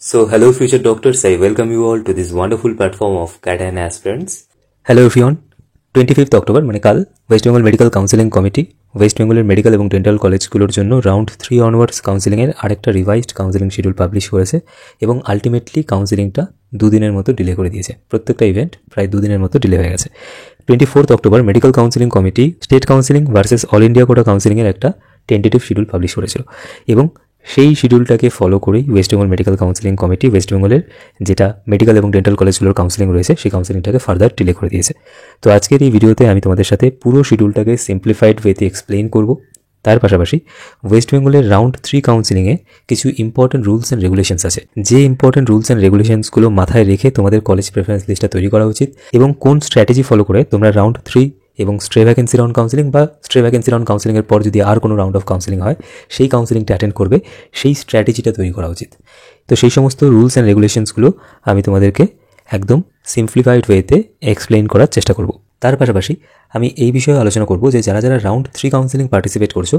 So, hello future doctors, I welcome you all to this wonderful platform of CAT and Aspirants. Hello everyone, 25th October মানে কাল West Bengal medical counselling committee West বেঙ্গলের medical এবং dental কলেজগুলোর জন্য round 3 onwards কাউন্সিলিংয়ের আরেকটা revised counselling schedule publish করেছে এবং ultimately কাউন্সিলিংটা দুদিনের মতো ডিলে করে দিয়েছে। প্রত্যেকটা ইভেন্ট প্রায় দুদিনের মতো ডিলে হয়ে গেছে। 24th October medical counselling committee state counselling versus all India quota কাউন্সিলিংয়ের একটা টেন্টেটিভ শিডিউল পাবলিশ করেছিল এবং সেই শিডিউলটাকে ফলো করেই West Bengal medical counselling committee West বেঙ্গলের যেটা মেডিকেল এবং ডেন্টাল কলেজগুলোর কাউন্সিলিং রয়েছে সেই কাউন্সিলিংটাকে ফার্দার ডিলে করে দিয়েছে। তো আজকের এই ভিডিওতে আমি তোমাদের সাথে পুরো শিডিউলটাকে সিম্পলিফাইড ওয়েতে এক্সপ্লেইন করব। তার পাশাপাশি ওয়েস্ট বেঙ্গলের রাউন্ড 3 কাউন্সিলিংয়ে কিছু ইম্পর্টেন্ট রুলস অ্যান্ড রেগুলেশনস আছে, যে ইম্পর্টেন্ট রুলস অ্যান্ড রেগুলেশনসগুলো মাথায় রেখে তোমাদের কলেজ প্রেফারেন্স লিস্টটা তৈরি করা উচিত এবং কোন স্ট্র্যাটেজি ফলো করে তোমরা রাউন্ড 3 এবং স্ট্রে ভ্যাকেন্সি রাউন্ড কাউন্সিলিং বা স্ট্রে ভ্যাকেন্সি রাউন্ড কাউন্সিলিংয়ের পর যদি আর কোনো রাউন্ড অফ কাউন্সিলিং হয় সেই কাউন্সিলিংটা অ্যাটেন্ড করবে, সেই স্ট্র্যাটেজিটা তৈরি করা উচিত। তো সেই সমস্ত রুলস অ্যান্ড রেগুলেশনসগুলো আমি তোমাদেরকে একদম সিম্পলিফাইড ওয়েতে এক্সপ্লেইন করার চেষ্টা করব। তার পাশাপাশি আমি এই বিষয়ে আলোচনা করব যে যারা যারা রাউন্ড 3 কাউন্সিলিং পার্টিসিপেট করছো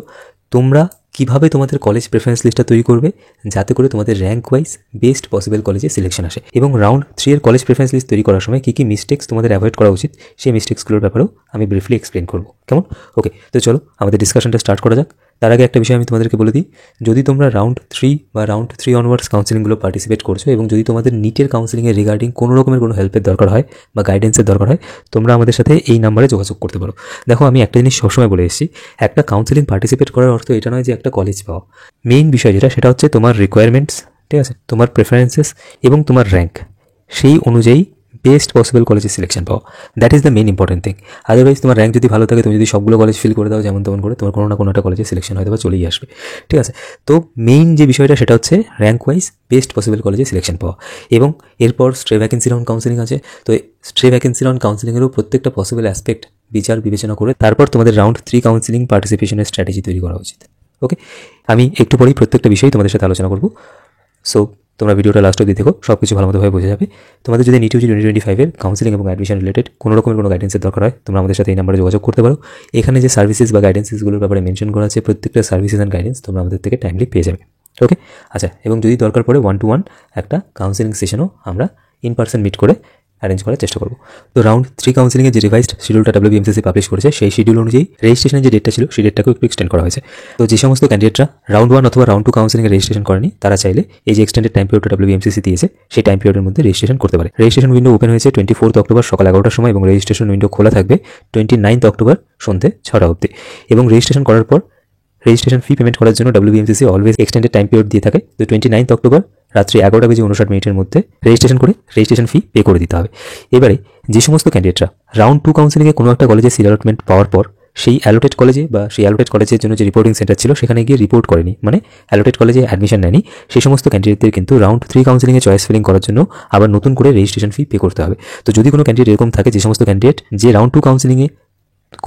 তোমরা কিভাবে তোমাদের কলেজ প্রেফারেন্স লিস্টটা তৈরি করবে যাতে করে তোমাদের র্যাঙ্ক ওয়াইজ বেস্ট পসিবল কলেজে সিলেকশন আসে, এবং রাউন্ড 3 এর কলেজ প্রেফারেন্স লিস্ট তৈরি করার সময় কী কী মিস্টেক্স তোমাদের অ্যাভয়েড করা উচিত সেই মিস্টেক্সগুলোর ব্যাপারেও আমি ব্রিফলি এক্সপ্লেন করব। কেমন? ওকে, তো চলো আমাদের ডিসকাশনটা স্টার্ট করা যাক। তার আগে একটা বিষয় আমি তোমাদেরকে বলে দিই, যদি তোমরা রাউন্ড 3 বা রাউন্ড 3 অনওয়ার্ডস কাউন্সিলিংগুলো পার্টিসিপেট করছো এবং যদি তোমাদের নিটের কাউন্সিলিংয়ের রিগার্ডিং কোনো রকমের কোনো হেল্পের দরকার হয় বা গাইডেন্সের দরকার হয় তোমরা আমাদের সাথে এই নাম্বারে যোগাযোগ করতে পারো। দেখো, আমি একটা জিনিস সবসময় বলে এসেছি, একটা কাউন্সিলিং পার্টিসিপেট করার অর্থ এটা নয় যে একটা কলেজ পাওয়া। মেইন বিষয় যেটা সেটা হচ্ছে তোমার রিকোয়ারমেন্টস, ঠিক আছে, তোমার প্রেফারেন্সেস এবং তোমার র্যাঙ্ক, সেই অনুযায়ী বেস্ট পসিবল কলেজে সিলেকশন পাও। That is the main important thing. Otherwise তোমার র্যাঙ্ক যদি ভালো থাকে, তুমি যদি সবগুলো কলেজ ফিল করে দাও যেমন তেমন করে, তোমার কোনো না কোনো একটা কলেজে সিলেকশন হয়তো বা চলেই আসবে, ঠিক আছে। তো মেইন যে বিষয়টা সেটা হচ্ছে র্যাঙ্ক ওয়াইজ বেস্ট পসিবল কলেজে সিলেকশন পাওয়া। এবং এরপর স্ট্রে ভ্যাকেন্সি রাউন্ড কাউন্সিলিং আছে। তো স্ট্রে ভ্যাকেন্সি রাউন্ড কাউন্সিলিংয়েরও প্রত্যেকটা পসিবল অ্যাসপেক্ট বিচার বিবেচনা করে তারপর তোমাদের রাউন্ড 3 কাউন্সিলিং পার্টিসিপেশনের স্ট্র্যাটেজি তৈরি করা উচিত। ওকে, আমি একটু পরেই প্রত্যেকটা বিষয় তোমাদের সাথে আলোচনা করব। সো তোমরা ভিডিওটা লাস্ট অবধি দেখো, সব কিছু ভালোমতোভাবে বোঝা যাবে। তোমাদের যদি নিট ইউজি 2025-এর কাউন্সিলিং এবং অ্যাডমিশন রিলেটেড কোনো রকমের কোনো গাইডেন্সের দরকার হয় তোমরা আমাদের সাথে এই নাম্বারে যোগাযোগ করতে পারো। এখানে যে সার্ভিসেস বা গাইডেন্সেসগুলোর ব্যাপারে মেনশন করা আছে প্রত্যেকটা সার্ভিসেস অ্যান্ড গাইডেন্স তোমরা আমাদের থেকে টাইমলি পেয়ে যাবে। ওকে, আচ্ছা, এবং যদি দরকার পড়ে 1-to-1 একটা কাউন্সিলিং সেশনও আমরা ইন পার্সন মিট করে অ্যারেঞ্জ করার চেষ্টা করব। তো রাউন্ড 3 কাউন্সিলিংয়ের যে রিভাইজড শিডিউলটা WBMCC পাবলিশ করেছে সেই শিডিউল অনুযায়ী রেজিস্ট্রেশনের যে ডেটটা ছিল সেই ডেটটাকেও একটু এক্সটেন্ড করা হয়েছে। তো যে সমস্ত ক্যান্ডিডেটরা রাউন্ড 1 অথবা রাউন্ড 2 কাউন্সিলিংয়ে রেজিস্ট্রেশন করেনি তারা চাইলে এই যে এক্সটেন্ডেড টাইম পিরিয়ডটা WBMCC দিয়েছে সেই টাইম পিরিয়ডের মধ্যে রেজিস্ট্রেশন করতে পারে। রেজিস্ট্রেশন উইন্ডো ওপেন হয়েছে 24th অক্টোবর সকাল 11টার সময় এবং রেজিস্ট্রেশন উইন্ডো খোলা থাকবে 29th অক্টোবর সন্ধ্যে 6টা অবধি। এবং রেজিস্ট্রেশন করার পর রেজিস্ট্রেশন ফি পেমেন্ট করার জন্য WBMCC always extended time period দিয়ে থাকে। তো 29th অক্টোবর রাত্রি 11:59 মধ্যে রেজিস্ট্রেশন করে রেজিস্ট্রেশন ফি পে করে দিতে হবে। এবারে যে সমস্ত ক্যান্ডিডেটরা রাউন্ড 2 কাউন্সিলিংয়ে কোনো একটা কলেজে সিট অ্যালটমেন্ট পাওয়ার পর সেই অ্যালোটেড কলেজে বা সেই অ্যালোটেড কলেজের জন্য যে রিপোর্টিং সেন্টার ছিল সেখানে গিয়ে রিপোর্ট করেনি, মানে অ্যালোটেড কলেজে অ্যাডমিশন নেয়নি, সেই সমস্ত ক্যান্ডিডেটদের কিন্তু রাউন্ড 3 কাউন্সিলিংয়ে চয়েস ফিলিং করার জন্য আবার নতুন করে রেজিস্ট্রেশন ফি পে করতে হবে। তো যদি কোনো ক্যান্ডিডেট এরকম থাকে যে সমস্ত ক্যান্ডিডেট যে রাউন্ড 2 কাউন্সিলিংয়ে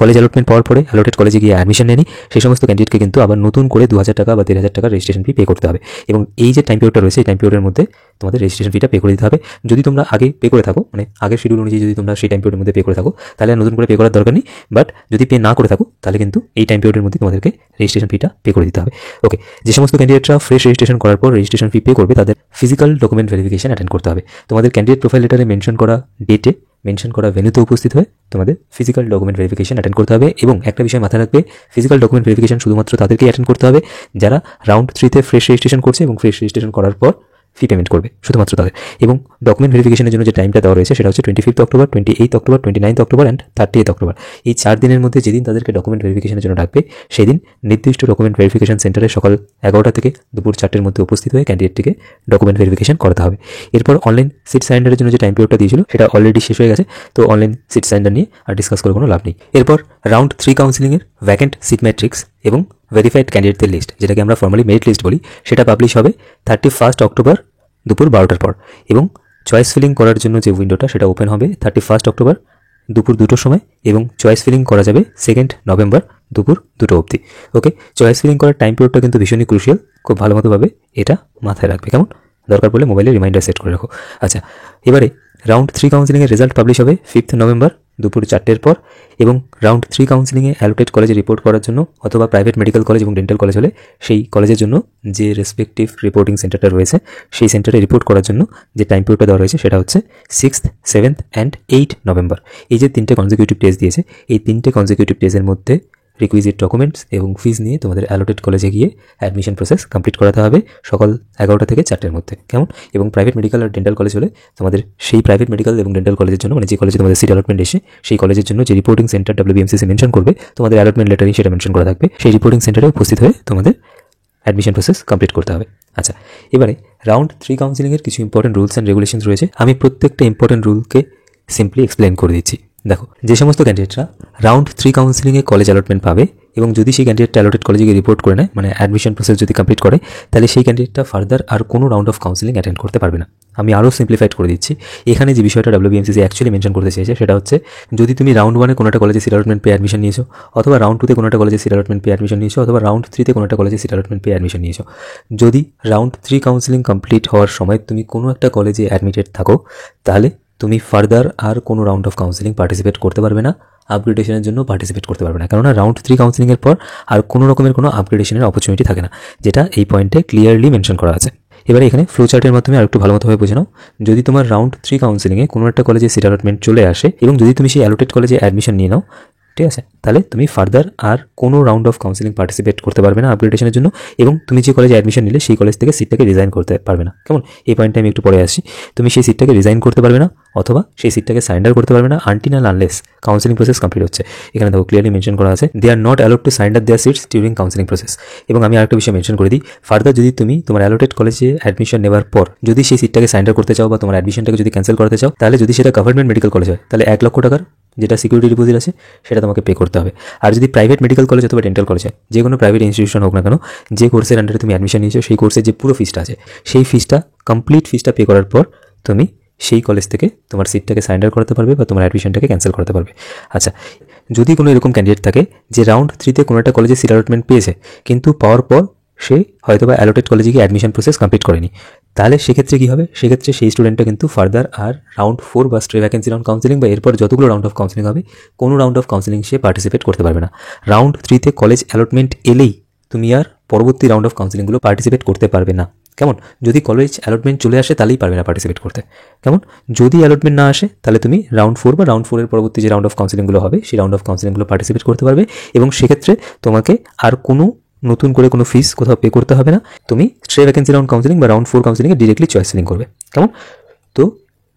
কলেজ অ্যালটমেন্ট পাওয়ার পরে অ্যালোটেড কলেজে গিয়ে অ্যাডমিশন নেয়নি সেই সমস্ত ক্যান্ডিডেটকে কিন্তু আবার নতুন করে 2000 টাকা বা 1500 টাকা রেজিস্ট্রেশন ফি পে করতে হবে। এবং এই যে টাইম পিরিয়ডটা রয়েছে এই টাইম পিরিয়ডের মধ্যে তোমাদের রেজিস্ট্রেশন ফিটা পে করে দিতে হবে। যদি তোমরা আগে পে করে থাকো, মানে আগের শিডিউল অনুযায়ী যদি তোমরা সেই টাইম পিরিয়ডের মধ্যে পে করে থাকো তাহলে নতুন করে পে করার দরকার নেই। বাট যদি পে না করে থাকো তাহলে কিন্তু এই টাইম পিরিয়ডের মধ্যে তোমাদেরকে রেজিস্ট্রেশন ফিটা পে করে দিতে হবে। ওকে, যে সমস্ত ক্যান্ডিডেটরা ফ্রেশ রেজিস্ট্রেশন করার পর রেজিস্ট্রেশন ফি পে করবে তাদের ফিজিক্যাল ডকুমেন্ট ভেরিফিকেশন অ্যাটেন্ড করতে হবে। তোমাদের ক্যান্ডিডেট প্রোফাইল লেটারে মেনশন করা ডেটে মেনশন করা ভেন্যুতে উপস্থিত হয়ে তোমাদের ফিজিক্যাল ডকুমেন্ট ভেরিফিকেশন অ্যাটেন্ড করতে হবে। এবং একটা বিষয় মাথায় রাখবে, ফিজিক্যাল ডকুমেন্ট ভেরিফিকেশন শুধুমাত্র তাদেরকেই অ্যাটেন্ড করতে হবে যারা রাউন্ড 3-তে ফ্রেশ রেজিস্ট্রেশন করছে এবং ফ্রেশ রেজিস্ট্রেশন করার পর ফি পেমেন্ট করবে, শুধুমাত্র তাদের। এবং ডকুমেন্ট ভেরিফিকেশনের জন্য যে টাইমটা দেওয়া রয়েছে সেটা হচ্ছে 25th October, 28th October, 29th October and 30th October. এই 4 দিনের মধ্যে যেদিন তাদেরকে ডকুমেন্ট ভেরিফিকেশনের জন্য ডাকবে সেই দিন নির্দিষ্ট ডকুমেন্ট ভেরিফিকেশন সেন্টারে সকাল 11টা থেকে দুপুর 4টের মধ্যে উপস্থিত হয়ে ক্যান্ডিডেটটিকে ডকুমেন্ট ভেরিফিকেশন করতে হবে। এরপর অনলাইন সিট সারেন্ডারের জন্য যে টাইম পিরিয়ডটা দিয়েছিল সেটা অলরেডি শেষ হয়ে গেছে। তো অনলাইন সিট সারেন্ডার নিয়ে আর ডিসকাস করে কোনো লাভ নেই। এরপর রাউন্ড 3 কাউন্সিলিংয়ের ভ্যাকেন্ট সিট ম্যাট্রিক্স এবং ভেরিফাইড ক্যান্ডিডেটদের লিস্ট, যেটাকে আমরা ফর্মালি মেরিট লিস্ট বলি, সেটা পাবলিশ হবে 31st অক্টোবর দুপুর 12টার পর। এবং চয়েস ফিলিং করার জন্য যে উইন্ডোটা সেটা ওপেন হবে 31st অক্টোবর দুপুর 2টোর সময় এবং চয়েস ফিলিং করা যাবে 2nd নভেম্বর দুপুর 2টো অবধি। ওকে, চয়েস ফিলিং করার টাইম পিরিয়ডটা কিন্তু ভীষণই ক্রুশিয়াল, খুব ভালো মতোভাবে এটা মাথায় রাখবে। কেমন? দরকার পড়লে মোবাইলে রিমাইন্ডার সেট করে রাখো। আচ্ছা, এবারে রাউন্ড 3 কাউন্সিলিংয়ের রেজাল্ট পাবলিশ হবে 5th নভেম্বর দুপুর 4টের পর, এবং রাউন্ড 3 কাউন্সিলিংয়ে অ্যালোটেড কলেজে রিপোর্ট করার জন্য অথবা প্রাইভেট মেডিকেল কলেজ এবং ডেন্টাল কলেজ হলে সেই কলেজের জন্য যে রেসপেক্টিভ রিপোর্টিং সেন্টারটা রয়েছে সেই সেন্টারে রিপোর্ট করার জন্য যে টাইম পিরিয়ডটা দেওয়া রয়েছে সেটা হচ্ছে 6th, 7th অ্যান্ড 8 নভেম্বর। এই যে 3টে কনজিকিউটিভ ডেজ দিয়েছে, এই 3টে কনজিকিউটিভ ডেজের মধ্যে রিকুইজিট ডকুমেন্টস এবং ফিজ নিয়ে তোমাদের অ্যালোটেড কলেজে গিয়ে অ্যাডমিশন প্রসেস কমপ্লিট করাতে হবে সকাল 11টা থেকে 4টের মধ্যে, কেমন? এবং প্রাইভেট মেডিকেল আর ডেন্টাল কলেজ হলে তোমাদের সেই প্রাইভেট মেডিকেল এবং ডেন্টাল কলেজের জন্য, মানে যে কলেজে তোমাদের সিট অ্যালটমেন্ট এসে সেই কলেজের জন্য যে রিপোর্টিং সেন্টার WBMCC মেনশন করবে, তোমাদের অ্যালটমেন্ট লেটারে সেটা মেনশন করা থাকবে, সেই রিপোর্টিং সেন্টারে উপস্থিত হয়ে তোমাদের অ্যাডমিশন প্রসেস কমপ্লিট করতে হবে। আচ্ছা, এবারে রাউন্ড 3 কাউন্সিলিংয়ের কিছু ইম্পর্টেন্ট রুলস অ্যান্ড রেগুলেশনস রয়েছে। আমি প্রত্যেকটা ইম্পর্টেন্ট রুলকে সিম্পলি এক্সপ্লেন করে দিচ্ছি। দেখো, যে সমস্ত ক্যান্ডিডেটরা রাউন্ড 3 কাউন্সিলিংয়ে কলেজ অ্যালটমেন্ট পাবে এবং যদি সেই ক্যান্ডিডেটটা অ্যালোটেড কলেজে গিয়ে রিপোর্ট করে নেয়, মানে অ্যাডমিশন প্রসেস যদি কমপ্লিট করে, তাহলে সেই ক্যান্ডিডেটটা ফার্দার আর কোনো রাউন্ড অফ কাউন্সিলিং অ্যাটেন্ড করতে পারবে না। আমি আরও সিম্পলিফাইড করে দিচ্ছি। এখানে যে বিষয়টা WBMCC অ্যাকচুয়ালি মেনশন করতে চেয়েছে সেটা হচ্ছে, যদি তুমি রাউন্ড 1-এ কোনো একটা কলেজে সিট অ্যালটমেন্ট পেয়ে অ্যাডমিশন নিয়েছো, অথবা রাউন্ড 2-তে কোনো একটা কলেজে সিট অ্যালটমেন্ট পেয়ে অ্যাডমিশন নিয়েছো, অথবা রাউন্ড 3-তে কোনো একটা কলেজে সিট অ্যালটমেন্ট পেয়ে অ্যাডমিশন নিয়েছো, যদি রাউন্ড 3 কাউন্সিলিং কমপ্লিট হওয়ার সময় তুমি কোনো একটা কলেজে অ্যাডমিটেড থাকো, তাহলে তুমি ফার্দার আর কোনো রাউন্ড অফ কাউন্সিলিং পার্টিসিপেট করতে পারবে না, আপগ্রেডেশনের জন্য পার্টিসিপেট করতে পারবে না। কেননা রাউন্ড 3 কাউন্সিলিংয়ের পর আর কোনো রকমের কোনো আপগ্রেডেশনের অপরচুনিটি থাকে না, যেটা এই পয়েন্টে ক্লিয়ারলি মেনশন করা আছে। এবারে এখানে ফ্লো চার্টের মাধ্যমে আরেকটু ভালো মতোভাবে বুঝে নাও। যদি তোমার রাউন্ড 3 কাউন্সিলিংয়ে কোনো একটা কলেজে সিট অ্যালটমেন্ট চলে আসে এবং যদি তুমি সেই অ্যালোটেড কলেজে অ্যাডমিশন নিয়ে নাও, ঠিক আছে, তাহলে তুমি ফার্দার আর কোনো রাউন্ড অফ কাউন্সিলিং পার্টিসিপেট করতে পারবে না আপগ্রেডেশনের জন্য, এবং তুমি যে কলেজে অ্যাডমিশন নিলে সেই কলেজ থেকে সিটটাকে রিজাইন করতে পারবে না, কেমন? এই পয়েন্টটা আমি একটু পরে আসছি। তুমি সেই সিটটাকে রিজাইন করতে পারবে না অথবা সেই সিটটাকে সারেন্ডার করতে পারবে না until and unless counselling process complete হচ্ছে। এখানে দেখো ক্লিয়ারলি মেনশন করা আছে, they are not allowed to surrender their seats during counselling process. এবং আমি আরেকটা বিষয় মেনশন করে দিই, ফার্দার যদি তুমি তোমার অ্যালোটেড কলেজে অ্যাডমিশন নেওয়ার পর যদি সেই সিটটাকে সারেন্ডার করতে চাও বা তোমার অ্যাডমিশনটাকে যদি ক্যান্সেল করতে চাও, তাহলে যদি সেটা গভর্নমেন্ট মেডিকেল কলেজ হয়, তাহলে 1 লক্ষ টাকার যেটা সিকিউরিটি ডিপোজিট আছে সেটা তোমাকে পে করতে হবে। আর যদি প্রাইভেট মেডিকেল কলেজ অথবা ডেন্টাল কলেজ হয়, যে কোনো প্রাইভেট ইনস্টিটিউশন হোক না কেন, যে কোর্সের আন্ডারে তুমি অ্যাডমিশন নিয়েছো সেই কোর্সের যে পুরো ফিসটা আছে, সেই ফিসটা কমপ্লিট ফিসটা পে করার পর তুমি সেই কলেজ থেকে তোমার সিটটাকে সারেন্ডার করতে পারবে বা তোমার অ্যাডমিশনটাকে ক্যান্সেল করতে পারবে। আচ্ছা, যদি কোনো এরকম ক্যান্ডিডেট থাকে যে রাউন্ড 3-তে কোনো একটা কলেজে সিট অ্যালটমেন্ট পেয়েছে, কিন্তু পাওয়ার পর সে হয়তো বা অ্যালোটেড কলেজে গিয়ে অ্যাডমিশন প্রসেস কমপ্লিট করেনি, তাহলে সেক্ষেত্রে কী হবে? সেক্ষেত্রে সেই স্টুডেন্টটা কিন্তু ফার্দার আর রাউন্ড 4 বা স্ট্রে ভ্যাকেন্সি রাউন্ড কাউন্সিলিং বা এরপর যতগুলো রাউন্ড অফ কাউন্সিলিং হবে, কোনো round of counselling say participate করতে পারবে না। রাউন্ড 3-তে কলেজ অ্যালটমেন্ট এলেই তুমি আর পরবর্তী রাউন্ড অফ কাউন্সিলিংগুলো পার্টিসিপেট করতে পারবে না, কেমন? যদি কলেজ অ্যালটমেন্ট চলে আসে তাহলেই পারবে না পার্টিসিপেট করতে, কেমন? যদি অ্যালটমেন্ট না আসে তাহলে তুমি রাউন্ড 4 বা রাউন্ড 4-এর পরবর্তী যে রাউন্ড অফ কাউন্সিলিংগুলো হবে সেই রাউন্ড অফ কাউন্সিলিংগুলো পার্টিসিপেট করতে পারবে, এবং সেক্ষেত্রে তোমাকে আর কোনো নতুন করে কোনো ফিস কোথাও পে করতে হবে না। তুমি স্ট্রে ভ্যাকেন্সি রাউন্ড কাউন্সিলিং বা রাউন্ড 4 কাউন্সিলিংয়ে ডিরেক্টলি চয়েস সিলিং করবে, কেমন? তো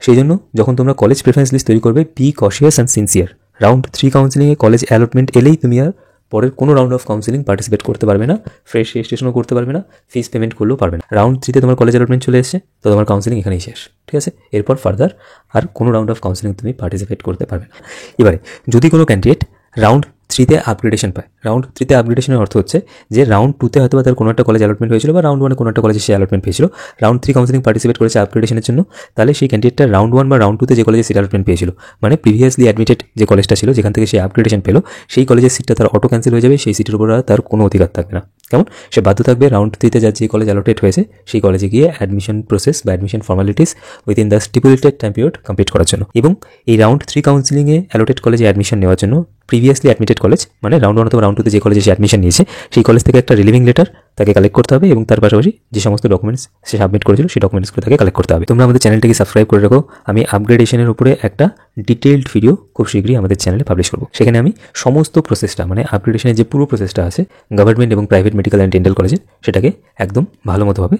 সেই জন্য যখন তোমরা কলেজ প্রেফারেন্স লিস্ট তৈরি করবে, be cautious and sincere. Round 3 কাউন্সিলিংয়ে কলেজ অ্যালটমেন্ট এলেই তুমি আর পরের কোনো রাউন্ড অফ কাউন্সিলিং পার্টিসিপেট করতে পারবে না, ফ্রেশ রেজিস্ট্রেশনও করতে পারবে না, ফিস পেমেন্ট করলেও পারবে না। রাউন্ড 3-তে তোমার কলেজ অ্যালটমেন্ট চলে এসেছে, তো তোমার কাউন্সিলিং এখানেই শেষ, ঠিক আছে? এরপর ফার্দার আর কোনো রাউন্ড অফ কাউন্সিলিং তুমি পার্টিসিপেট করতে পারবে না। এবারে যদি কোনো ক্যান্ডিডেট রাউন্ড 3-তে আপগ্রেডেশন পায়, রাউন্ড 3-তে আপগ্রেডেশনের অর্থ হচ্ছে যে রাউন্ড 2-তে হয়তো তার কোনো একটা কলেজ অ্যালটমেন্ট হয়েছিল বা রাউন্ড 1-এ কোনো একটা কলেজে সে অ্যালটমেন্ট পেয়েছিল, রাউন্ড 3 কাউন্সিলিং পার্টিসিপেট করেছে আপগ্রেডেশনের জন্য, তাহলে সেই ক্যান্ডিডেটটা রাউন্ড 1 বা রাউন্ড 2-তে যে কলেজে সিট অ্যালটমেন্ট পেয়েছিল, মানে প্রিভিয়াসলি অ্যাডমিটেড যে কলেজটা ছিল যেখান থেকে সে আপগ্রেডেশন পেলো, সেই কলেজের সিটটা তার অটো ক্যান্সেল হয়ে যাবে, সেই সিটের উপর আর তার কোনো অধিকার থাকবে না, কেমন? সে বাধ্য থাকবে রাউন্ড 3-তে যার যে কলেজ অ্যালোটেড হয়েছে সেই কলেজে গিয়ে অ্যাডমিশন প্রসেস বা admission formalities within the stipulated time period complete করার জন্য। এবং এই রাউন্ড 3 কাউন্সিলিংয়ে অ্যালোটেড কলেজে অ্যাডমিশন নেওয়ার জন্য প্রিভিয়াসলি অ্যাডমিটেড কলেজ, মানে রাউন্ড 1 অথবা রাউন্ড 2-তে যে কলেজে সে অ্যাডমিশন নিয়েছে সেই কলেজ থেকে একটা রিলিভিং লেটার তাকে কালেক্ট করতে হবে, এবং তার পাশাপাশি যে সমস্ত ডকুমেন্টস সে সাবমিট করেছিল সেই ডকুমেন্টসগুলো তাকে কালেক্ট করতে হবে। তোমরা আমাদের চ্যানেলটিকে সাবস্ক্রাইব করে রাখো, আমি আপগ্রেডেশনের উপরে একটা ডিটেইলড ভিডিও খুব শীঘ্রই আমাদের চ্যানেলে পাবলিশ করব। সেখানে আমি সমস্ত প্রসেসটা, মানে আপগ্রেডেশনের যে পুরো প্রসেসটা আছে গভর্নমেন্ট এবং প্রাইভেট মেডিকেল অ্যান্ড ডেন্টাল কলেজের, সেটাকে একদম ভালো মতোভাবে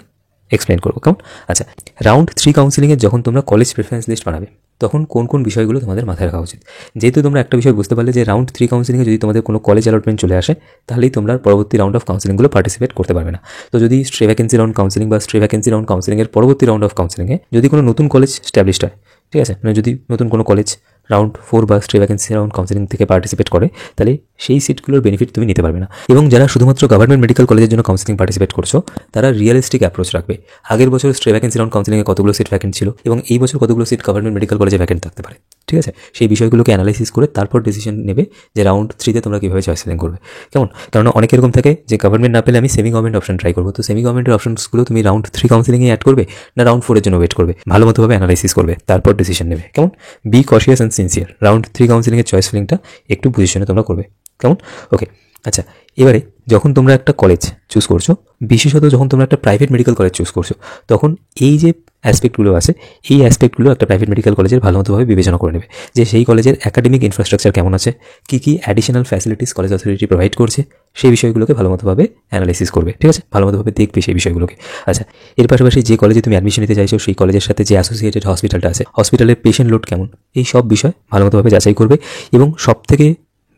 এক্সপ্লেন করবো, কেমন? আচ্ছা, রাউন্ড 3 কাউন্সিলিংয়ে যখন তোমরা কলেজ প্রেফারেন্স লিস্ট বানাবে তখন কোন কোন বিষয়গুলো তোমাদের মাথায় রাখা উচিত? যেহেতু তোমরা একটা বিষয় বুঝতে পারলে যে রাউন্ড 3 কাউন্সিলিংয়ে যদি তোমাদের কোনো কলেজ অ্যালটমেন্ট চলে আসে, তাহলেই তোমরা পরবর্তী রাউন্ড অফ কাউন্সিলিংগুলো পার্টিসিপেট করতে পারবে না। তো যদি স্ট্রে ভ্যাকেন্সি রাউন্ড কাউন্সিলিং বা স্ট্রে ভ্যাকেন্সি রাউন্ড কাউন্সিলিংয়ের পরবর্তী রাউন্ড অফ কাউন্সিলিংয়ে যদি কোনো নতুন কলেজ স্ট্যাবলিশড হয়, ঠিক আছে, মানে যদি নতুন কোনো কলেজ রাউন্ড 4 বা স্ট্রে ভ্যাকেন্সি রাউন্ড কাউন্সিলিং থেকে পার্টিসিপেট করে, তাহলে সেই সিটগুলোর বেনিফিট তুমি নিতে পারবে না। এবং যারা শুধুমাত্র গভর্নমেন্ট মেডিকেল কলেজের জন্য কাউন্সিলিং পার্টিসিপেট করছো, তারা রিয়েলিস্টিক অ্যাপ্রোচ রাখবে। আগের বছর স্ট্রে ভ্যাকেন্সি রাউন্ড কাউন্সিলিংয়ে কতগুলো সিট ভ্যাকেন্ট ছিল এবং এই বছর কতগুলো সিট গভর্নমেন্ট মেডিকেল কলেজে ভ্যাকেন্ট থাকতে পারে, ঠিক আছে? সেই বিষয়গুলোকে অ্যানালাইসিস করে তারপর ডিসিশন নেবে যে রাউন্ড 3-তে তোমরা কীভাবে চয়েস সিলেক্ট করবে, কেমন? কারণ অনেক এরকম থাকে যে গভর্নমেন্ট না পেলে আমি সেমি গভর্নমেন্ট অপশন ট্রাই করবো, তো সেমি গভর্নমেন্টের অপশনসগুলো তুমি রাউন্ড 3 কাউন্সিলিংয়ে অ্যাড করবে না রাউন্ড 4-এর জন্য ওয়েট করবে? ভালো মতোভাবে অ্যানালাইসিস করবে, তারপর ডিসিশন নেবে, কেমন? Be cautious and sincere. Round 3 কাউন্সিলিংয়ের চয়েস ফিলিংটা একটু বুঝে শুনে তোমরা করবে, কেমন? ওকে, আচ্ছা, এবারে যখন তোমরা একটা কলেজ চুজ করছো, বিশেষত যখন তোমরা একটা প্রাইভেট মেডিকেল কলেজ চুজ করছো, তখন এই যে অ্যাসপেক্টগুলো আছে, এই অ্যাসপেক্টগুলো একটা প্রাইভেট মেডিকেল কলেজের ভালোমতোভাবে বিবেচনা করে নেবে যে সেই কলেজের একাডেমিক ইনফ্রাস্ট্রাকচার কেমন আছে, কী additional facilities college authority provide করছে, সেই বিষয়গুলোকে ভালোমতোভাবে অ্যানালাইসিস করবে, ঠিক আছে? ভালোমতোভাবে দেখবে সেই বিষয়গুলোকে। আচ্ছা, এর পাশাপাশি যে কলেজে তুমি অ্যাডমিশন নিতে চাইছো সেই কলেজের সাথে যে অ্যাসোসিয়েটেড হসপিটালটা আছে, হসপিটালের পেশেন্ট লোড কেমন, এই সব বিষয় ভালোমতোভাবে যাচাই করবে। এবং সবথেকে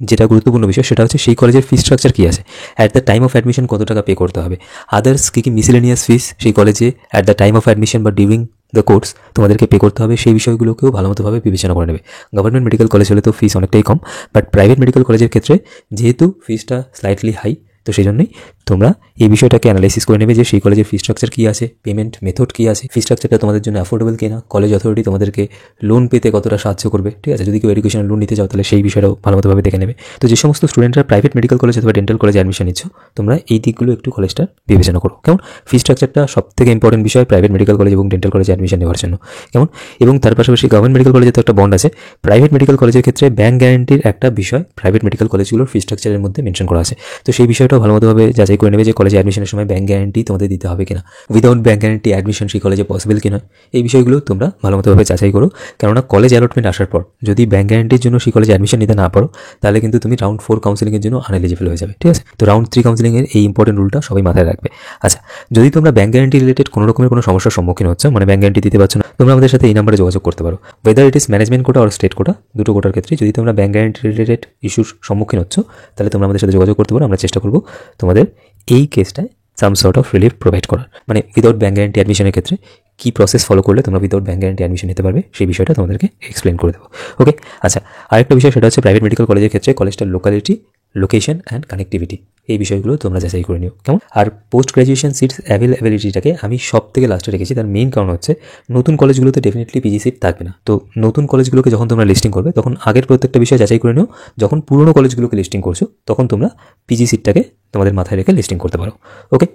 যেটা গুরুত্বপূর্ণ বিষয় সেটা হচ্ছে সেই কলেজের ফি স্ট্রাকচার কী আছে, at the time of admission কত টাকা পে করতে হবে, আদার্স কী মিসেলেনিয়াস ফিস সেই কলেজে at the time of admission বা ডিউরিং দ্য কোর্স তোমাদেরকে পে করতে হবে, সেই বিষয়গুলোকেও ভালোমতোভাবে বিবেচনা করে নেবে। গভর্নমেন্ট মেডিকেল কলেজ হলে তো ফিস অনেকটাই কম, বাট প্রাইভেট মেডিকেল কলেজের ক্ষেত্রে যেহেতু ফিসটা স্লাইটলি হাই, তো সেই জন্যই তোমরা এই বিষয়টাকে অ্যানালাইসিস করে নেবে যে সেই কলেজের ফি স্ট্রাকচার কী আছে, পেমেন্ট মেথড কী আছে, ফি স্ট্রাকচারটা তোমাদের জন্য অ্যাফোর্ডেবল কিনা, কলেজ অথরিটি তোমাদেরকে লোন পেতে কতটা সাহায্য করবে, ঠিক আছে? যদি কেউ এডুকেশনাল লোন নিতে চাও তাহলে সেই বিষয়টাও ভালোমতোভাবে দেখে নেবে। তো যে সমস্ত স্টুডেন্টরা প্রাইভেট মেডিকেল কলেজ অথবা ডেন্টাল কলেজে অ্যাডমিশন নিচ্ছ, তোমরা এই দিকগুলো একটু কলেজটা বিবেচনা করো, কেমন? ফি স্ট্রাকচারটা সবথেকে ইম্পর্টেন্ট বিষয় প্রাইভেট মেডিকেল কলেজ এবং ডেন্টাল কলেজে অ্যাডমিশন নেওয়ার জন্য, কেমন? এবং তার পাশাপাশি গভর্নমেন্ট মেডিকেল কলেজে তো একটা বন্ড আছে, প্রাইভেট মেডিকেল কলেজের ক্ষেত্রে ব্যাংক গ্যারান্টির একটা বিষয় প্রাইভেট মেডিকেল কলেজগুলোর ফি স্ট্রাকচারের মধ্যে মেনশন করা আছে। তো সেই বিষয়টাও ভালোমতোভাবে যাচাই করে নেবে যে কলেজে অ্যাডমিশনের সময় ব্যাংক গ্যারান্টি তোমাদের দিতে হবে কিনা, উইদাউট ব্যাংক গ্যারান্টি অ্যাডমিশন সেই কলেজে পসিবল কিনা, এই বিষয়গুলো তোমরা ভালোমতোভাবে যাচাই করো। কেননা কলেজ অ্যালটমেন্ট আসার পর যদি ব্যাংক গ্যারান্টির জন্য সেই কলেজে অ্যাডমিশন নিতে না পারো, তাহলে কিন্তু তুমি রাউন্ড 4 কাউন্সিলিংয়ের জন্য আনএলিজিবল হয়ে যাবে, ঠিক আছে? তো রাউন্ড 3 কাউন্সিলিংয়ের এই ইম্পর্টেন্ট রুলটা সবাই মাথায় রাখবে। আচ্ছা, যদি তোমরা ব্যাংক গ্যারান্টি রিলেটেড কোনো রকমের কোনো সমস্যার সম্মুখীন হচ্ছে, মানে ব্যাংক গ্যারান্টি দিতে পারছো না, তোমরা আমাদের সাথে এই নাম্বারে যোগাযোগ করতে পারো। Whether it is management quota আর স্টেট কোটা, দুটো কোটার ক্ষেত্রে যদি তোমরা ব্যাংক গ্যারান্টি রিলেটেড ইস্যুর সম্মুখীন হচ্ছ, তাহলে তোমরা আমাদের সাথে যোগাযোগ করতে পারো। আমরা চেষ্টা করবো তোমাদের এই কেসটায় some sort of relief provide করার। মানে উইদাউট ব্যাংক গ্যারান্টি অ্যাডমিশনের ক্ষেত্রে কী প্রসেস ফলো করলে তোমরা উইদাউট ব্যাংক গ্যারান্টি অ্যাডমিশন নিতে পারবে, সেই বিষয়টা তোমাদেরকে এক্সপ্লেন করে দেবো। ওকে, আচ্ছা, আরেকটা বিষয় সেটা হচ্ছে প্রাইভেট মেডিকেল কলেজের ক্ষেত্রে কলেজটার লোকালিটি, লোকেশন অ্যান্ড কানেক্টিভিটি, এই বিষয়গুলো তোমরা যাচাই করে নিও, কেমন? আর পোস্ট গ্র্যাজুয়েশন সিটস অ্যাভেলেবিলিটিটাকে আমি সব থেকে লাস্টে রেখেছি। তার মেইন কারণ হচ্ছে নতুন কলেজগুলোতে ডেফিনেটলি পিজি সিট থাকবে না। তো নতুন কলেজগুলোকে যখন তোমরা লিস্টিং করবে তখন আগের প্রত্যেকটা বিষয় যাচাই করে নিও। যখন পুরনো কলেজগুলোকে লিস্টিং করছো তখন তোমরা পিজি সিটটাকে তোমাদের মাথায় রেখে লিস্টিং করতে পারো। ওকে,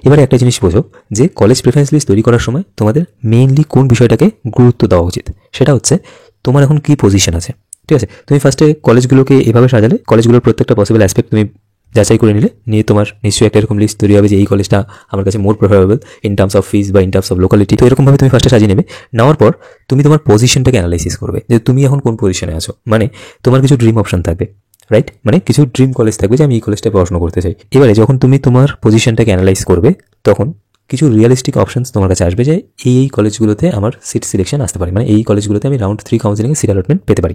এবারে একটা জিনিস বোঝো যে কলেজ প্রেফারেন্স লিস্ট তৈরি করার সময় তোমাদের মেইনলি কোন বিষয়টাকে গুরুত্ব দেওয়া উচিত, সেটা হচ্ছে তোমার এখন কী পজিশন আছে, ঠিক আছে? তুমি ফার্স্টে কলেজগুলোকে এভাবে সাজালে, কলেজগুলোর প্রত্যেকটা পসিবল অ্যাসপেক্ট তুমি যাচাই করে নিয়ে তোমার নিশ্চয়ই একটা এরকম লিস্ট তৈরি হবে যে এই কলেজটা আমার কাছে more preferable in terms of fees বা ইন টার্মস অফ লোকালিটি। তো এরকমভাবে তুমি ফার্স্টে সাজিয়ে নেবে। নেওয়ার পর তুমি তোমার পজিশনটাকে অ্যানালাইসিস করবে যে তুমি এখন কোন পজিশনে আছো। মানে তোমার কিছু ড্রিম অপশন থাকবে, রাইট? মানে কিছু ড্রিম কলেজ থাকবে যে আমি এই কলেজটায় পড়াশোনা করতে চাই। এবারে যখন তুমি তোমার পজিশনটাকে অ্যানালাইজ করবে তখন কিছু রিয়েলিস্টিক অপশনস তোমার কাছে আসবে যে এই কলেজগুলোতে আমার সিট সিলেকশন আসতে পারে, মানে এই কলেজগুলোতে আমি রাউন্ড 3 কাউন্সিলিংয়ে সিট অ্যালটমেন্ট পেতে পারি।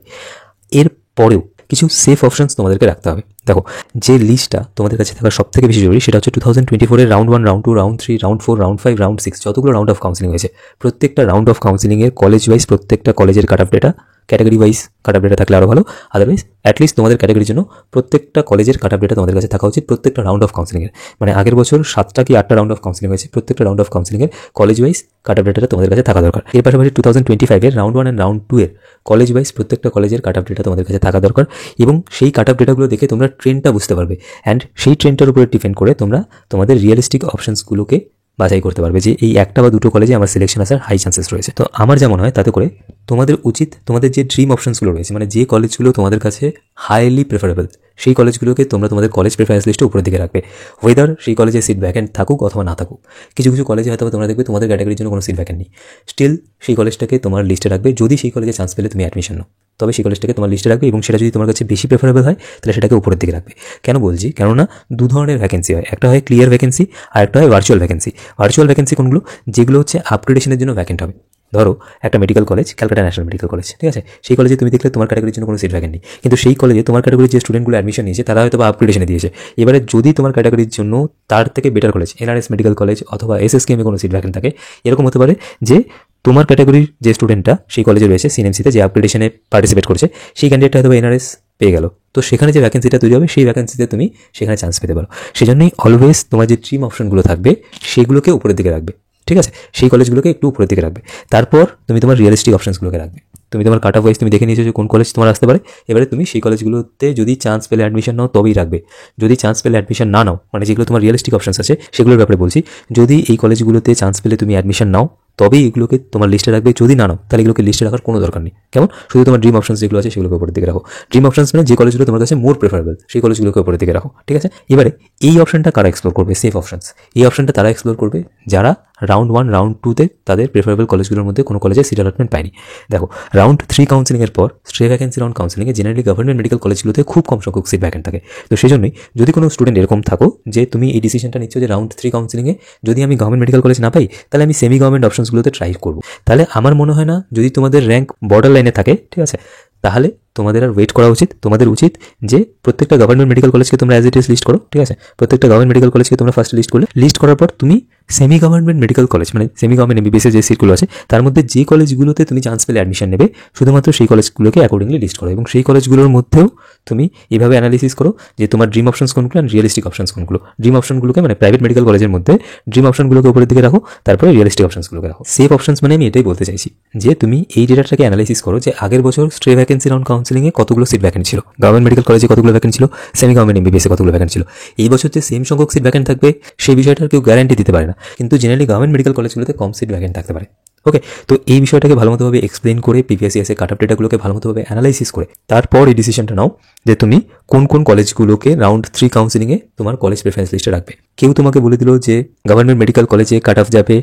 এর পরেও কিছু সেফ অপশনস তোমাদেরকে রাখতে হবে। দেখো, যে লিস্টটা তোমাদের কাছে থাকার সব থেকে বেশি জরুরি সেটা হচ্ছে 2024-এর round 1, round 2, round 3, round 4, round 5, round 6 যতগুলো রাউন্ড অফ কাউন্সিলিং হয়েছে, প্রত্যেকটা রাউন্ড অফ কাউন্সিলিংয়ের কলেজ ওয়াইজ প্রত্যেকটা কলেজের cut off data, category wise cut off data থাকলে আরও ভালো। আদারওয়াইজ অ্যাটলিস্ট তোমাদের ক্যাটাগরির জন্য প্রত্যেকটা কলেজের কাট অফ ডেটা তোমাদের কাছে থাকা উচিত প্রত্যেকটা রাউন্ড অফ কাউন্সিলিংয়ের। মানে আগের বছর 7টা কি 8টা রাউন্ড অফ কাউন্সিলিং হয়েছে, প্রত্যেকটা রাউন্ড অফ কাউন্সিলিংয়ের কলেজ ওয়াইজ কাট অফ ডেটাটা তোমাদের কাছে থাকা দরকার। এর পাশাপাশি 2025-এর রাউন্ড 1 অ্যান্ড রাউন্ড 2-এর কলেজ ওয়াইজ প্রত্যেকটা কলেজের কাট অফ ডেটা তোমাদের কাছে থাকা দরকার। এবং সেই কাট অফ ডেটাগুলো দেখে তোমরা ট্রেন্ডটা বুঝতে পারবে অ্যান্ড সেই ট্রেন্ডটার উপরে ডিপেন্ড করে তোমরা তোমাদের রিয়েলিস্টিক অপশনসগুলোকে বাছাই করতে পারবে যে এই একটা বা দুটো কলেজে আমার সিলেকশন আসার হাই চান্সেস রয়েছে। তো আমার যেমন হয় তাতে করে তোমাদের উচিত তোমাদের যে ড্রিম অপশনসগুলো রয়েছে, মানে যে কলেজগুলো তোমাদের কাছে হাইলি প্রেফারেবল, সেই কলেজগুলোকে তোমরা তোমাদের কলেজ প্রেফারেন্স লিস্টে উপরের দিকে রাখবে। ওয়েদার সেই কলেজে সিট ভ্যাকেন্ট থাকুক অথবা না থাকুক। কিছু কিছু কলেজে হয়তো তোমরা দেখবে তোমাদের ক্যাটাগরির জন্য কোনো সিট ভ্যাকেন্ট নেই, স্টিল সেই কলেজটাকে তোমার লিস্টে রাখবে। যদি সেই কলেজে চান্স পেলে তুমি অ্যাডমিশন নাও, তবে সেই কলেজটাকে তোমার লিস্টে রাখবে এবং সেটা যদি তোমার কাছে বেশি প্রেফারেবল হয় তাহলে সেটাকে উপরের দিকে রাখবে। কেন বলছি? কেননা দু ধরনের ভ্যাকেন্সি হয়, একটা হয় ক্লিয়ার ভ্যাকেন্সি আর একটা হয় ভার্চুয়াল ভ্যাকেন্সি। ভার্চুয়াল ভ্যাকেন্সি কোনগুলো? যেগুলো হচ্ছে আপগ্রেডেশনের জন্য ভ্যাকেন্ট হবে। ধরো একটা medical college, Calcutta national medical college, ঠিক আছে? সেই কলেজে তুমি দেখলে তোমার ক্যাটাগরির জন্য কোনো সিট ভ্যাকেন্ট নেই, কিন্তু সেই কলেজে তোমার ক্যাটাগরির যে স্টুডেন্টগুলো অ্যাডমিশন নিয়েছে তারা হয়তো বা আপগ্রেডেশনে দিয়েছে। এবারে যদি তোমার ক্যাটাগরির জন্য তার থেকে better college, NRS medical college অথবা এসএসকেএমে কোনো সিট ভ্যাকেন্ট থাকে, এরকম হতে পারে যে তোমার ক্যাটাগরির যে স্টুডেন্টটা সেই কলেজে রয়েছে সিএনএমসিতে যে আপগ্রেডেশনে পার্টিসিপেট করছে, সেই ক্যান্ডিডেটটা হয়তো এনআরএস পেয়ে গেল, তো সেখানে যে ভ্যাকেন্সিটা তৈরি হবে সেই ভ্যাকেন্সিতে তুমি সেখানে চান্স পেতে পারো। সেই জন্যই অলওয়েজ তোমার যে ড্রিম অপশনগুলো থাকবে সেগুলোকে উপরের দিকে রাখবে, ঠিক আছে? সেই কলেজগুলোকে একটু উপরের দিকে রাখবে। তারপর তুমি তোমার রিয়েলিস্টিক অপশনসগুলোকে রাখবে। তুমি তোমার কাট অফ ওয়াইজ তুমি দেখে নিয়েছো যে কোন কলেজ তোমার আসতে পারে। এবারে তুমি সেই কলেজগুলোতে যদি চান্স পেলে অ্যাডমিশন নাও তবেই রাখবে। যদি চান্স পেলে অ্যাডমিশন না নাও, মানে যেগুলো তোমার রিয়েলিস্টিক অপশনস আছে সেগুলোর ব্যাপারে বলছি, যদি এই কলেজগুলোতে চান্স পেলে তুমি অ্যাডমিশন নাও তবেই এগুলোকে তোমার লিস্টে রাখবে। যদি না নাও তাহলে এগুলোকে লিস্টে রাখার কোনো দরকার নেই। কেমন? শুধু তোমার ড্রিম অপশনস যেগুলো আছে সেগুলোকে উপরের দিকে রাখো। ড্রিম অপশনস মানে যে কলেজগুলো তোমার কাছে মোর প্রেফারেবল সেই কলেজগুলোকে উপরের দিকে রাখো, ঠিক আছে? এবারে এই অপশনটা কারা এক্সপ্লোর করবে? Safe options. এই অপশনটা তারা এক্সপ্লোর করবে যারা রাউন্ড 1 রাউন্ড 2তে তাদের প্রেফারেবল কলেজগুলোর মধ্যে কোনো কলেজে সিট অ্যালটমেন্ট পায়নি। দেখো, রাউন্ড 3 কাউন্সিলিংয়ের পর স্ট্রে ভ্যাকেন্সি রাউন্ড কাউন্সিলিংয়ে জেনারেলি গভর্নমেন্ট মেডিকেল কলেজগুলোতে খুব কম সংখ্যক সিট ভ্যাকেন্ট থাকে। তো সেই জন্যই যদি কোনো স্টুডেন্ট এরকম থাকো যে তুমি এই ডিসিশনটা নিচ্ছ যে রাউন্ড 3 কাউন্সিলিংয়ে যদি আমি গভর্নমেন্ট মেডিকেল কলেজ না পাই তাহলে আমি সেমি গভর্নমেন্ট অপশনসগুলোতে ট্রাই করবো, তাহলে আমার মনে হয় না, যদি তোমাদের র্যাঙ্ক বর্ডার লাইনে থাকে, ঠিক আছে, তাহলে তোমাদের আর ওয়েট করা উচিত। তোমাদের উচিত যে প্রত্যেকটা গভর্নমেন্ট মেডিকেল কলেজকে তোমরা অ্যাজ ইট ইজ লিস্ট করো, ঠিক আছে? প্রত্যেকটা গভর্নমেন্ট মেডিকেল কলেজকে তোমরা ফার্স্ট লিস্ট করলে, লিস্ট করার পর তুমি সেমি গভর্নমেন্ট মেডিকেল কলেজ মানে সেমি গভর্নমেন্ট এমবিবিএস যে সিটগুলো আছে তার মধ্যে যে কলেজগুলোতে তুমি চান্স পেলে অ্যাডমিশন নেবে শুধুমাত্র সেই কলেজগুলোকে অ্যাকর্ডিংলি লিস্ট করো, এবং সেই কলেজগুলোর মধ্যেও তুমি এইভাবে অ্যানালিসিস করো যে তোমার ড্রিম অপশনস কোনগুলো আর রিয়েলিস্টিক অপশনস কোনগুলো। ড্রিম অপশনগুলোকে মানে প্রাইভেট মেডিকেল কলেজের মধ্যে ড্রিম অপশনগুলোকে উপরের দিকে রাখো, তারপরে রিয়েলিস্টিক অপশনসগুলোকে রাখো। সেফ অপশনস মানে আমি এটাই বলতে চাইছি যে তুমি এই ডেটাটাকে অ্যানালাইসিস করো যে আগের বছর স্ট্রে ভ্যাকেন্সি রাউন্ড কাউন্সিলিংয়ে কতগুলো সিট ভ্যাকেন্ট ছিল, গভর্নমেন্ট মেডিকেল কলেজে কতগুলো ভ্যাকেন্ট ছিল, সেমি গভর্নমেন্ট এমবিবিএসে কতগুলো ভ্যাকেন্ট ছিল। এই বছর যে সেম সংখ্যক সিট ভ্যাকেন্ট থাকবে সেই বিষয়টার কেউ গ্যারান্টি দিতে পারে না, কিন্তু জেনারেলি গভর্নমেন্ট মেডিকেল কলেজগুলোতে কম সিট ভ্যাকেন্ট থাকতে পারে। ওকে, তো এই বিষয়টাকে ভালোমতোভাবে এক্সপ্লেন করে পিপিএসসিএসের কাট অফ ডেটাগুলোকে ভালোমতোভাবে অ্যানালাইসিস করে তারপর এই ডিসিশনটা নাও যে তুমি কোন কোন কলেজগুলোকে রাউন্ড 3 কাউন্সিলিংয়ে তোমার কলেজ প্রেফারেন্স লিস্টে রাখবে। কেউ তোমাকে বলে দিল যে গভর্নমেন্ট মেডিকেল কলেজে কাট অফ যাবে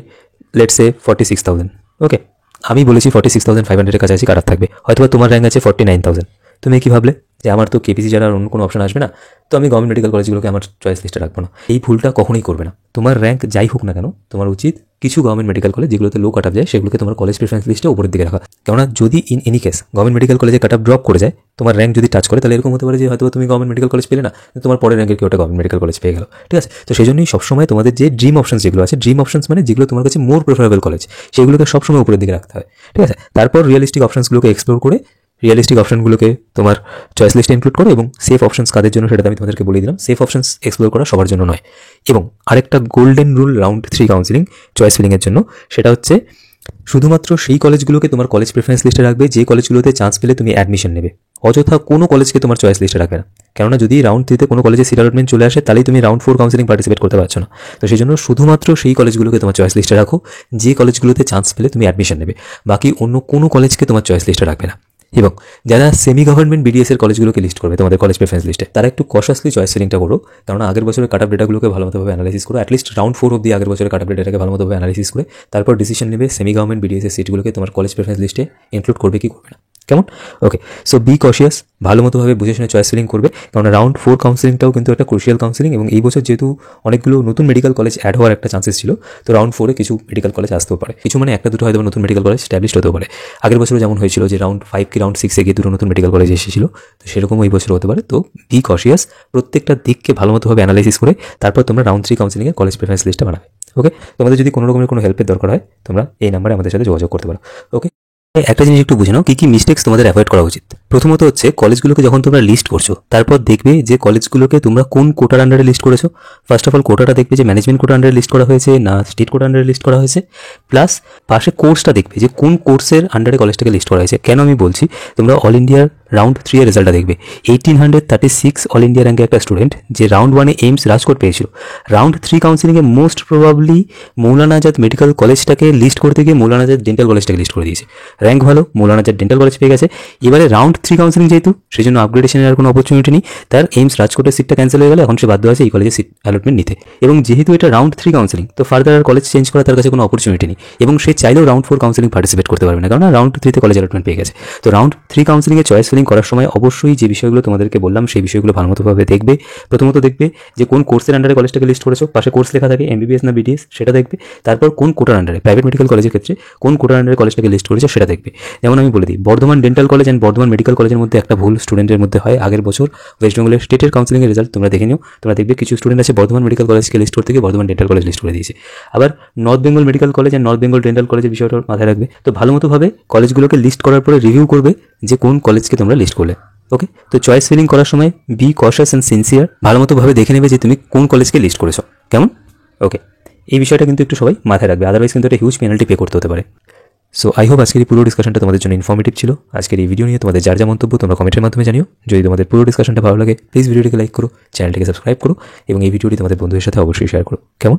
লেটস সে 46,000, ওকে, আমি বলেছি 46,500 এর কাছাকাছি কাট অফ থাকবে, হয়তো তোমার র্যাঙ্ক আছে 49,000। তুমি কি ভাবলে যে আমার তো কেপিসি ছাড়া আর অন্য কোনো অপশন আসবে না, তো আমি গভর্নমেন্ট মেডিকেল কলেজগুলোকে আমার চয়েস লিস্টে রাখবো না। এই ভুলটা কখনোই করবে না। তোমার র্যাঙ্ক যাই হোক না কেন, তোমার উচিত কিছু গভর্নমেন্ট মেডিকেল কলেজ যেগুলোতে লো কাট অফ যায় সেগুলোকে তোমার কলেজ প্রেফারেন্স লিস্টে উপরের দিকে রাখা। কেননা যদি in any case government medical কলেজে কাট অফ ড্রপ করে যায়, তোমার র্যাঙ্ক যদি টাচ করে, তাহলে এরকম হতে পারে যে হয়তো তুমি গভর্নমেন্ট মেডিকেল কলেজ পেলে না, তোমার পরের র্যাঙ্কের কেউ একটা গভর্নমেন্ট মেডিকেল কলেজ পেয়ে গেল, ঠিক আছে? তো সেই জন্যই সবসময় তোমাদের যে ড্রিম অপশনস যেগুলো আছে, ড্রিম অপশনস মানে যেগুলো তোমার কাছে মোর প্রেফারেবল কলেজ, সেগুলোকে সবসময় উপরের দিকে রাখতে হয়, ঠিক আছে? তারপর রিয়েলিস্টিক অপশনসগুলোকে এক্সপ্লোর করে রিয়েলিস্টিক অপশনগুলোকে তোমার চয়েস লিস্টে ইনক্লুড করো, এবং সেফ অপশনস কাদের জন্য সেটা আমি তোমাদেরকে বলে দিলাম। সেফ অপশনস এক্সপ্লোর করা সবার জন্য নয়। এবং আরেকটা golden rule round 3 counselling choice ফিলিংয়ের জন্য, সেটা হচ্ছে শুধুমাত্র সেই কলেজগুলোকে তোমার কলেজ প্রেফারেন্স লিস্টে রাখবে যে কলেজগুলোতে চান্স পেলে তুমি অ্যাডমিশন নেবে। অযথা কোনো কলেজকে তোমার চয়েস লিস্টে রাখবে না, কেননা যদি রাউন্ড 3তে কোনো কলেজে সিট অ্যালটমেন্ট চলে আসে তাহলেই তুমি রাউন্ড 4 কাউন্সিলিং পার্টিসিপেট করতে পারছো না। তো সেই জন্য শুধুমাত্র সেই কলেজগুলোকে তোমার চয়েস লিস্টে রাখো যে কলেজগুলোতে চান্স পেলে তুমি অ্যাডমিশন নেবে, বাকি অন্য কোনো কলেজকে তোমার চয়েস লিস্টে রাখবে না। এবং যারা সেমি গভর্নমেন্ট বিডিএস এর কলেজগুলোকে লিস্ট করবে তোমাদের কলেজ প্রেফারেন্স লিস্টে, তারা একটু কশাসলি চয়েস ফিলিংটা করো, কারণ আগের বছরের কাট অফ ডেটাগুলোকে ভালোমতোভাবে অ্যানালাইসিস করো। অ্যাটলিস্ট রাউন্ড 4 অব্দি আগের বছরের কাট অফ ডেটাকে ভালোমতোভাবে অ্যানালাইসিস করে তারপর ডিসিশন নেবে সেমি গভর্নমেন্ট বিডিএস এর সিটগুলোকে তোমার কলেজ প্রেফারেন্স লিস্টে ইনক্লুড করবে কি করবে না। কেমন? ওকে, সো বি কশিয়াস, ভালোমতোভাবে বুঝে শুনে চয়েস ফিলিং করবে, কারণ রাউন্ড 4 কাউন্সিলিংটাও কিন্তু একটা ক্রুশিয়াল কাউন্সিলিং, এবং এই বছর যেহেতু অনেকগুলো নতুন মেডিকেল কলেজ অ্যাড হওয়ার একটা চান্সেস ছিল, তো রাউন্ড 4-এ কিছু মেডিকেল কলেজ আসতেও পারে, কিছু মানে একটা দুটো হয়তো নতুন মেডিকেল কলেজ স্ট্যাবলিশড হতেও পারে। আগের বছর যেমন হয়েছিল যে রাউন্ড 5 কি রাউন্ড 6-এ গিয়ে দুটো নতুন মেডিকেল কলেজ এসেছিল, তো সেরকম এই বছর হতে পারে। তো বি কশিয়াস, প্রত্যেকটা দিককে ভালোমতোভাবে অ্যানালাইসিস করে তারপর তোমরা রাউন্ড 3 কাউন্সিলিংয়ের কলেজ প্রেফারেন্স লিস্টটা বানাবে। ওকে, তোমাদের যদি কোনো রকমের কোনো হেল্পের দরকার হয় তোমরা এই নাম্বারে আমাদের সাথে যোগাযোগ করতে পারো। ওকে, একটা জিনিস একটু বুঝে নাও কি কি মিস্টেক্স তোমাদের অ্যাভয়েড করা উচিত। প্রথমত হচ্ছে কলেজগুলোকে যখন তোমরা লিস্ট করছো তারপর দেখবে যে কলেজগুলোকে তোমরা কোন কোটার আন্ডারে লিস্ট করেছো। ফার্স্ট অফ অল কোটাটা দেখবে যে ম্যানেজমেন্ট কোটার আন্ডারে লিস্ট করা হয়েছে না স্টেট কোটার আন্ডারে লিস্ট করা হয়েছে, প্লাস পাশে কোর্সটা দেখবে যে কোন কোর্সের আন্ডারে কলেজটাকে লিস্ট করা হয়েছে। কেন আমি বলছি, তোমরা অল ইন্ডিয়ার রাউন্ড 3 এর রেজাল্টটা দেখবে 1836 অল ইন্ডিয়া র্যাঙ্কে একটা স্টুডেন্ট যে রাউন্ড 1-এ এইমস রাজকোট পেয়েছিল, round 3 কাউন্সিলিংয়ে most probably Maulana Azad medical কলেজটাকে list করতে গিয়ে মৌলানা আজাদ ডেন্টাল কলেজটাকে লিস্ট করে দিয়েছে। র্যাঙ্ক ভালো, মৌলানা আজাদ ডেন্টাল কলেজ পেয়ে গেছে। এবারে রাউন্ড 3 কাউন্সিলিং যেহেতু, সেই জন্য আপগ্রেডেশনের আর কোনো অপরচুনিটি নেই, তার এইমস রাজকোটের সিটটা ক্যান্সেল হয়ে গেলে এখন সে বাধ্য আছে এই কলেজে সিট অ্যালটমেন্ট নিতে। এবং যেহেতু এটা রাউন্ড 3 কাউন্সিলিং, তো ফার্দার আর কলেজ চেঞ্জ করা তার কাছে কোনো অপরচুনিটি নেই, এবং সে চাইলেও রাউন্ড 4 কাউন্সিলিং পার্টিসিপেট করতে পারবে না, কারণ রাউন্ড 3-তে কলেজ অ্যালটমেন্ট পেয়ে গেছে। তো রাউন্ড 3 কাউন্সিলিংয়ে চয়েস ফিলিং করার সময় অবশ্যই যে বিষয়গুলো তোমাদেরকে বললাম সেই বিষয়গুলো ভালোমতোভাবে দেখবে। প্রথমত দেখবে যে কোন কোর্সের আন্ডারে কলেজটাকে লিস্ট করেছো, পাশে কোর্স লেখা থাকে এমবিবিএস না বিডিএস সেটা দেখবে। তারপর কোন কোটার আন্ডারে, প্রাইভেট মেডিকেল কলেজের ক্ষেত্রে কোন কোটার আন্ডারে কলেজটাকে লিস্ট করেছো সেটা দেখবে। যেমন আমি বলে দিই, Bardhaman dental college and Bardhaman medical কলেজের মধ্যে একটা ভুল স্টুডেন্টের মধ্যে হয়। আগের বছর ওয়েস্ট বেঙ্গলের স্টেটের কাউন্সিলিংয়ের রেজাল্ট তোমরা দেখে নিও, তোমরা দেখবে কিছু স্টুডেন্ট আছে বর্ধমান মেডিকেল কলেজকে লিস্ট করতে গিয়ে বর্ধমান ডেন্টাল কলেজ লিস্ট করে দিয়েছে। আবার north Bengal medical college and north Bengal dental কলেজের বিষয়টা মাথায় রাখবে। তো ভালোমতোভাবে কলেজগুলোকে লিস্ট করার পরে রিভিউ করবে যে কোন কলেজকে তোমরা লিস্ট করলে। ওকে, তো চয়েস ফিলিং করার সময় বি কশাস অ্যান্ড সিনসিয়ার, ভালোমতোভাবে দেখে নেবে যে তুমি কোন কলেজকে লিস্ট করেছো। কেমন? ওকে, এই বিষয়টা কিন্তু একটু সবাই মাথায় রাখবে, আদারওয়াইজ কিন্তু একটা হিউজ পেনাল্টি পে করতে হতে পারে। সো আই হোপ আজকের এই পুরো ডিসকাশনটা তোমাদের জন্য ইনফরমেটিভ ছিল। আজকের এই ভিডিও নিয়ে তোমাদের যার যা মন্তব্য তোমরা কমেন্টের মাধ্যমে জানিও। যদি তোমাদের পুরো ডিসকাশনটা ভালো লাগে প্লিজ ভিডিওটিকে লাইক করো, চ্যানেলটিকে সাবস্ক্রাইব করো, এবং এই ভিডিওটি তোমাদের বন্ধুদের সাথে অবশ্যই শেয়ার করো। কেমন?